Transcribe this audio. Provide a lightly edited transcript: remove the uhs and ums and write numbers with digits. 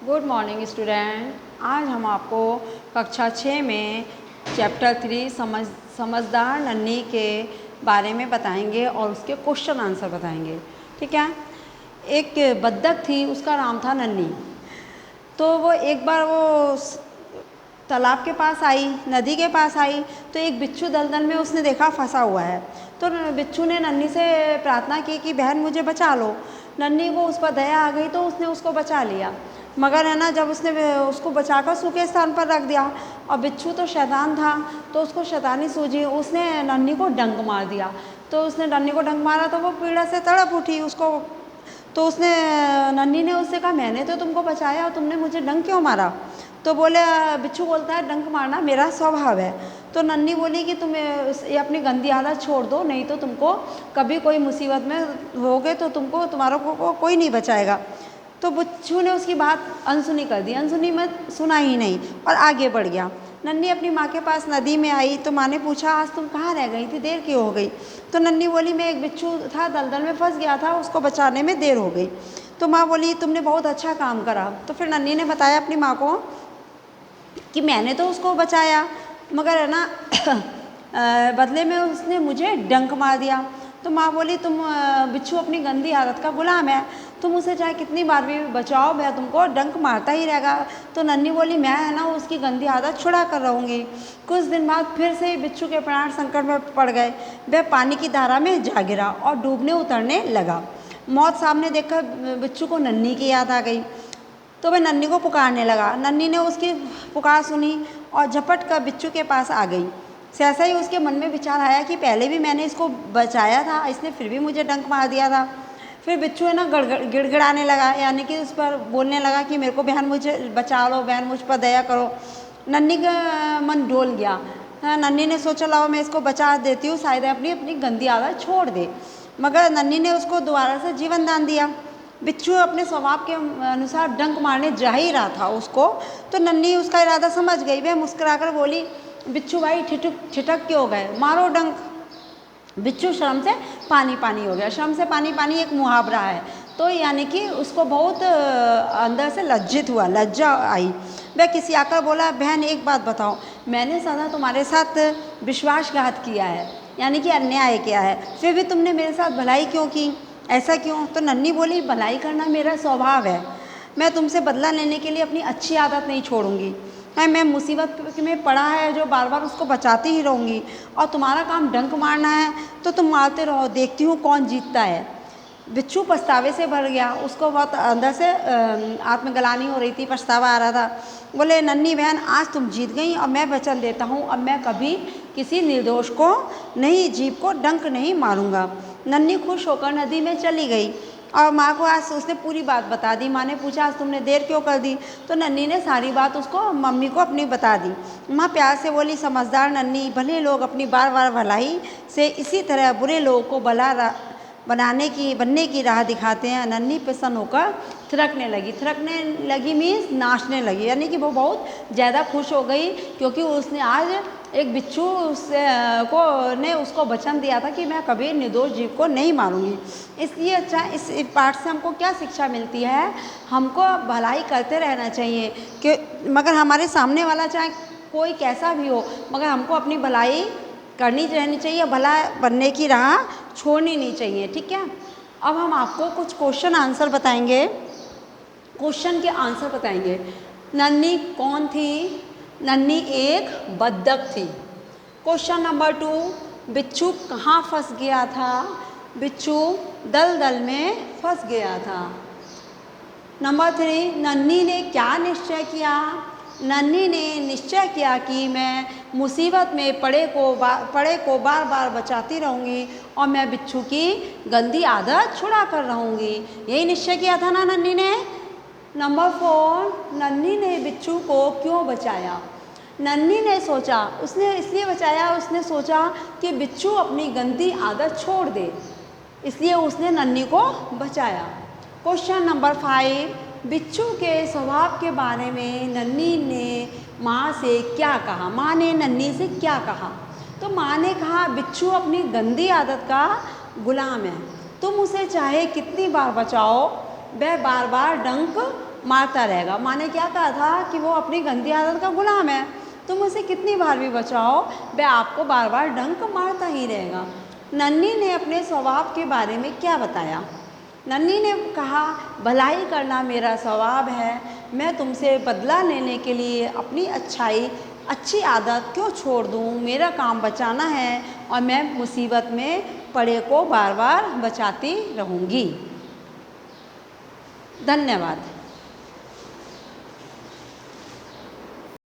Good morning student. आज हम आपको कक्षा 6 में चैप्टर 3 समझदार नन्ही के बारे में बताएंगे और उसके क्वेश्चन आंसर बताएंगे। ठीक है। एक बत्तख थी, उसका नाम था नन्ही। तो वो एक बार तालाब के पास आई, नदी के पास आई, तो एक बिच्छू दलदल में उसने देखा फंसा हुआ है। तो बिच्छू ने नन्ही से प्रार्थना की कि बहन मुझे बचा लो। नन्ही को उस पर दया आ गई तो उसने उसको बचा लिया। मगर है ना, जब उसने उसको बचाकर सूखे स्थान पर रख दिया और बिच्छू तो शैतान था, तो उसको शैतानी सूझी, उसने नन्ही को डंक मार दिया। तो उसने नन्ही को डंक मारा तो वो पीड़ा से तड़प उठी उसको। तो उसने नन्ही ने उससे कहा मैंने तो तुमको बचाया और तुमने मुझे डंक क्यों मारा। तो बोले, बिच्छू बोलता है डंक मारना मेरा स्वभाव है। तो नन्ही बोली कि तुम ये अपनी गंदी आदत छोड़ दो, नहीं तो तुमको कभी कोई मुसीबत में होगे तो तुमको तुम्हारा को कोई नहीं बचाएगा। तो बिच्छू ने उसकी बात अनसुनी कर दी, अनसुनी में सुना ही नहीं और आगे बढ़ गया। नन्ही अपनी माँ के पास नदी में आई तो माँ ने पूछा आज तुम कहाँ रह गई थी, देर क्यों हो गई। तो नन्ही बोली मैं एक बिच्छू था, दलदल में फंस गया था, उसको बचाने में देर हो गई। तो माँ बोली तुमने बहुत अच्छा काम करा। तो फिर नन्ही ने बताया अपनी माँ को कि मैंने तो उसको बचाया, मगर है ना बदले में उसने मुझे डंक मार दिया। तो माँ बोली तुम बिच्छू अपनी गंदी आदत का गुलाम है, तुम उसे चाहे कितनी बार भी बचाओ वह तुमको डंक मारता ही रहेगा। तो नन्ही बोली मैं है ना उसकी गंदी आदत छुड़ा कर रहूँगी। कुछ दिन बाद फिर से बिच्छू के प्राण संकट में पड़ गए। वह पानी की धारा में जा गिरा और डूबने उतरने लगा। मौत सामने देखकर बिच्छू को नन्ही की याद आ गई। तो वह नन्ही को पुकारने लगा। नन्ही ने उसकी पुकार सुनी और झपट कर बिच्छू के पास आ गई। सहसा ही उसके मन में विचार आया कि पहले भी मैंने इसको बचाया था, इसने फिर भी मुझे डंक मार दिया था। फिर बिच्छू है ना गिड़गिड़ाने लगा, यानी कि उस पर बोलने लगा कि मेरे को बहन मुझे बचा लो, बहन मुझ पर दया करो। नन्ही का मन डोल गया। नन्ही ने सोचा लाओ मैं इसको बचा देती हूँ, शायद अपनी अपनी गंदी आदत छोड़ दे। मगर नन्ही ने उसको दोबारा से जीवन दान दिया। बिच्छू अपने स्वभाव के अनुसार डंक मारने जा ही रहा था उसको। तो नन्ही उसका इरादा समझ गई। वह मुस्कुराकर बोली बिच्छू भाई ठिठक क्यों गए, मारो डंक। बिच्छू शर्म से पानी पानी हो गया। शर्म से पानी पानी एक मुहावरा है, तो यानी कि उसको बहुत अंदर से लज्जित हुआ, लज्जा आई। वह किसी आकर बोला बहन एक बात बताओ, मैंने सदा तुम्हारे साथ विश्वासघात किया है, यानी कि अन्याय किया है, फिर भी तुमने मेरे साथ भलाई क्यों की, ऐसा क्यों। तो नन्ही बोली भलाई करना मेरा स्वभाव है, मैं तुमसे बदला लेने के लिए अपनी अच्छी आदत नहीं छोड़ूंगी। मैं मुसीबत में पड़ा है जो बार बार उसको बचाती ही रहूँगी, और तुम्हारा काम डंक मारना है तो तुम मारते रहो, देखती हूँ कौन जीतता है। बिच्छू पछतावे से भर गया, उसको बहुत अंदर से आत्मग्लानि हो रही थी, पछतावा आ रहा था। बोले नन्ही बहन आज तुम जीत गई और मैं वचन देता हूँ अब मैं कभी किसी निर्दोष को नहीं, जीव को डंक नहीं मारूंगा। नन्ही खुश होकर नदी में चली गई और माँ को आज उसने पूरी बात बता दी। माँ ने पूछा आज तुमने देर क्यों कर दी। तो नन्ही ने सारी बात उसको मम्मी को अपनी बता दी। माँ प्यार से बोली समझदार नन्ही, भले लोग अपनी बार बार भलाई से इसी तरह बुरे लोगों को बनने की राह दिखाते हैं। नन्ही प्रसन्न होकर थिरकने लगी मीन्स नाचने लगी, यानी कि वो बहुत ज़्यादा खुश हो गई क्योंकि उसने आज एक बिच्छू ने उसको वचन दिया था कि मैं कभी निर्दोष जीव को नहीं मारूंगी। इसलिए अच्छा इस पाठ से हमको क्या शिक्षा मिलती है, हमको भलाई करते रहना चाहिए कि मगर हमारे सामने वाला चाहे कोई कैसा भी हो, मगर हमको अपनी भलाई करनी रहनी चाहिए, भला बनने की राह छोड़नी नहीं चाहिए। ठीक है। अब हम आपको कुछ क्वेश्चन आंसर बताएंगे, क्वेश्चन के आंसर बताएंगे। नन्ही कौन थी? नन्ही एक बत्तख थी। क्वेश्चन नंबर 2, बिच्छू कहाँ फंस गया था? बिच्छू दलदल में फंस गया था। नंबर 3, नन्ही ने क्या निश्चय किया? नन्ही ने निश्चय किया कि मैं मुसीबत में पड़े को बार बार बचाती रहूँगी और मैं बिच्छू की गंदी आदत छुड़ा कर रहूँगी। यही निश्चय किया था ना नन्ही ने। नंबर 4, नन्ही ने बिच्छू को क्यों बचाया? नन्ही ने सोचा, उसने इसलिए बचाया, उसने सोचा कि बिच्छू अपनी गंदी आदत छोड़ दे, इसलिए उसने नन्ही को बचाया। क्वेश्चन नंबर 5, बिच्छू के स्वभाव के बारे में नन्ही ने माँ से क्या कहा? माँ ने नन्ही से क्या कहा? तो माँ ने कहा बिच्छू अपनी गंदी आदत का गुलाम है, तुम उसे चाहे कितनी बार बचाओ वह बार बार डंक मारता रहेगा। माँ ने क्या कहा था कि वो अपनी गंदी आदत का गुलाम है, तुम उसे कितनी बार भी बचाओ वह आपको बार बार डंक मारता ही रहेगा। नन्ही ने अपने स्वभाव के बारे में क्या बताया? नन्ही ने कहा, भलाई करना मेरा स्वभाव है, मैं तुमसे बदला लेने के लिए अपनी अच्छी आदत क्यों छोड़ दूँ। मेरा काम बचाना है और मैं मुसीबत में पड़े को बार बार बचाती रहूँगी। धन्यवाद।